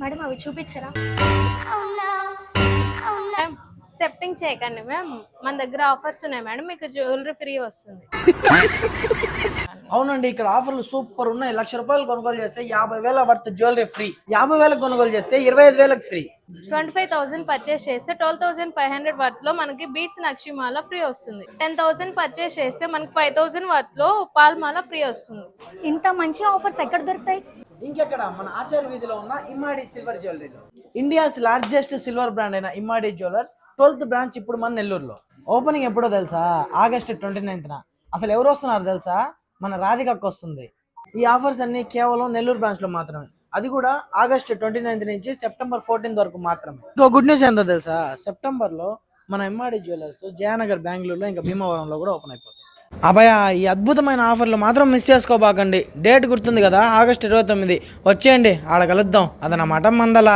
Madam అవి చూపించరా? Ma'am tempting చేయకండి మ్యామ్, మన దగ్గర ఆఫర్స్ ఉన్నాయి మేడం, మీకు జ్యువెలరీ ఫ్రీ వస్తుంది. అవునండి, ఇక్కడ ఆఫర్లు సూపర్ ఉన్నాయి. ₹1,00,000 కొనుగోలు చేస్తే 50,000 వర్త్ జ్యువెలరీ ఫ్రీ. 50,000 కొనుగోలు చేస్తే 25,000 ఫ్రీ. 25,000 పర్చేస్ చేస్తే 12,500 వర్త్ లో మనకి బీట్స్ నక్షిమాల ఫ్రీ వస్తుంది. 10,000 పర్చేస్ చేస్తే మనకి 5,000 వర్త్ లో పాల్మాల ఫ్రీ వస్తుంది. ఇంత మంచి ఆఫర్స్ ఎక్కడ దొరుకుతాయి? ఇంకెక్కడ, మన ఆచార్య వీధిలో ఉన్న ఇమ్మాడి సిల్వర్ జ్యువెలరీలో. ఇండియాస్ లార్జెస్ట్ సిల్వర్ బ్రాండ్ అయిన ఇమ్మాడి జ్యువెలర్స్ 12th బ్రాంచ్ ఇప్పుడు మన నెల్లూరులో. ఓపెనింగ్ ఎప్పుడో తెలుసా? August 29th. అసలు ఎవరు వస్తున్నారు తెలుసా? మన రాధికక్క వస్తుంది. ఈ ఆఫర్స్ అన్ని కేవలం నెల్లూరు బ్రాంచ్ లో మాత్రమే, అది కూడా August 29th నుంచి September 14th వరకు మాత్రమే. ఇంకో గుడ్ న్యూస్ ఏందో తెలుసా? సెప్టెంబర్ లో మన ఎంఆర్డి జ్యువెలర్స్ జయనగర్, బెంగళూరులో, ఇంకా భీమవరంలో కూడా ఓపెన్ అయిపోతుంది. అభయ, ఈ అద్భుతమైన ఆఫర్లు మాత్రం మిస్ చేసుకోబాకండి. డేట్ గుర్తుంది కదా, August 29. వచ్చేయండి, ఆడ కలుద్దాం. అదనమాట మందల.